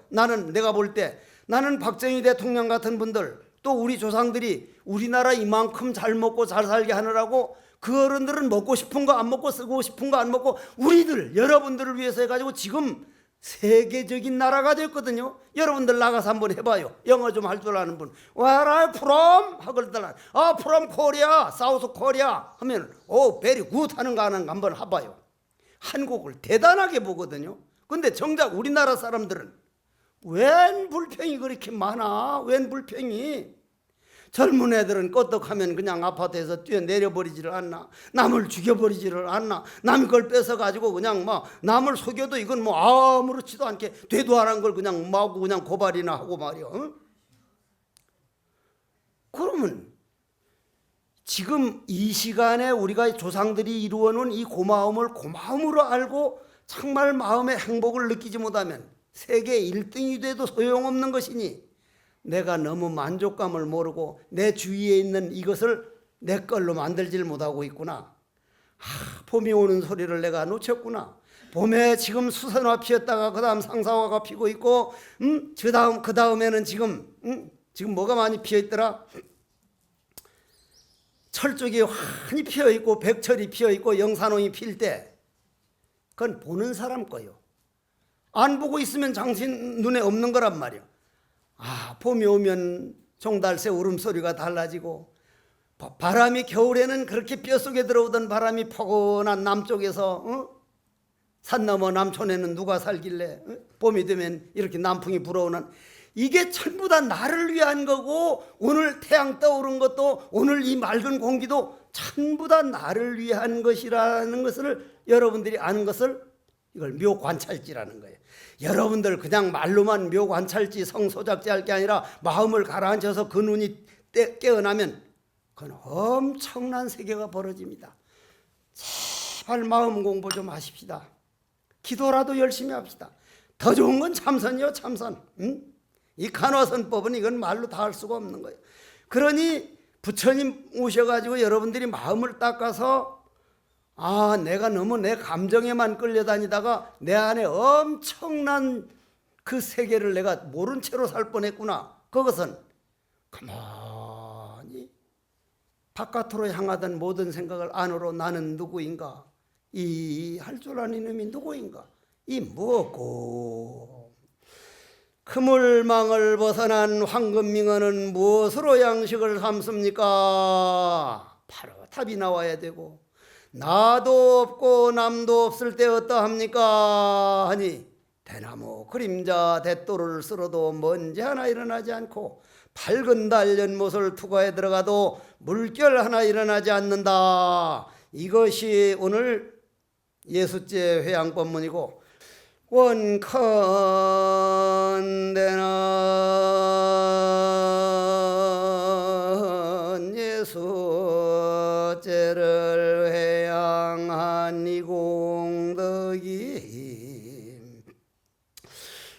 내가 볼 때 나는 박정희 대통령 같은 분들, 또 우리 조상들이 우리나라 이만큼 잘 먹고 잘 살게 하느라고 그 어른들은 먹고 싶은 거 안 먹고 쓰고 싶은 거 안 먹고 우리들 여러분들을 위해서 해가지고 지금 세계적인 나라가 됐거든요. 여러분들 나가서 한번 해봐요. 영어 좀 할 줄 아는 분. Where are you from? 하거든요. From Korea, South Korea 하면 very good 하는 거 하는 거 한번 해봐요. 한국을 대단하게 보거든요. 근데 정작 우리나라 사람들은 웬 불평이 그렇게 많아? 웬 불평이? 젊은 애들은 껐덕하면 그냥 아파트에서 뛰어내려버리지를 않나, 남을 죽여버리지를 않나, 남이 그걸 뺏어가지고 그냥 남을 속여도 이건 아무렇지도 않게 되도 않은 걸 그냥 마구 그냥 고발이나 하고 말이야. 그러면 지금 이 시간에 우리가 조상들이 이루어놓은 이 고마움을 고마움으로 알고 정말 마음의 행복을 느끼지 못하면 세계 1등이 돼도 소용없는 것이니, 내가 너무 만족감을 모르고 내 주위에 있는 이것을 내 걸로 만들질 못하고 있구나. 봄이 오는 소리를 내가 놓쳤구나. 봄에 지금 수선화 피었다가 그 다음 상사화가 피고 있고, 그 다음에는 지금 뭐가 많이 피어 있더라? 철쭉이 환히 피어 있고 백철이 피어 있고 영산홍이 필 때, 그건 보는 사람 거요. 안 보고 있으면 당신 눈에 없는 거란 말이야. 봄이 오면 종달새 울음소리가 달라지고, 바람이 겨울에는 그렇게 뼛속에 들어오던 바람이 포근한 남쪽에서 산 너머 남촌에는 누가 살길래 봄이 되면 이렇게 남풍이 불어오는, 이게 전부 다 나를 위한 거고, 오늘 태양 떠오른 것도, 오늘 이 맑은 공기도 전부 다 나를 위한 것이라는 것을 여러분들이 아는 것을, 이걸 묘관찰지라는 거예요. 여러분들 그냥 말로만 묘관찰지 성소작지 할 게 아니라 마음을 가라앉혀서 그 눈이 깨어나면 그건 엄청난 세계가 벌어집니다. 제발 마음 공부 좀 하십시다. 기도라도 열심히 합시다. 더 좋은 건 참선이요, 참선. 이 간화선법은 이건 말로 다 할 수가 없는 거예요. 그러니 부처님 오셔가지고 여러분들이 마음을 닦아서, 내가 너무 내 감정에만 끌려다니다가 내 안에 엄청난 그 세계를 내가 모른 채로 살 뻔했구나. 그것은 가만히 바깥으로 향하던 모든 생각을 안으로, 나는 누구인가, 이 할 줄 아는 이놈이 누구인가, 이 무엇고, 그물망을 벗어난 황금밍어는 무엇으로 양식을 삼습니까? 바로 답이 나와야 되고, 나도 없고 남도 없을 때 어떠합니까? 하니 대나무 그림자 대도를 쓸어도 먼지 하나 일어나지 않고, 밝은 달 연못을 투과에 들어가도 물결 하나 일어나지 않는다. 이것이 오늘 예수제 회양법문이고, 원컨대는 예수제를 회양한 이 공덕이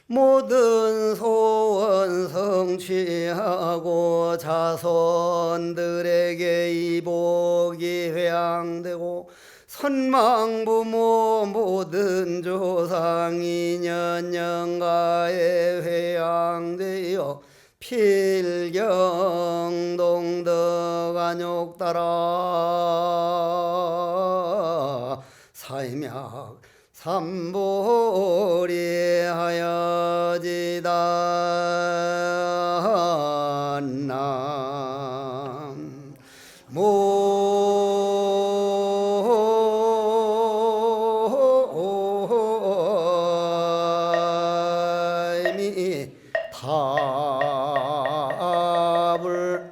모든 소원 성취하고 자손들에게 이 복이 회양되고, 선망부모 모든 조상이 년년가에 회양되어 필경동덕 안욕따라 사임약 삼보리 하여지다. 답을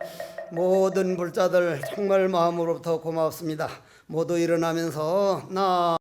모든 불자들 정말 마음으로부터 고맙습니다. 모두 일어나면서 나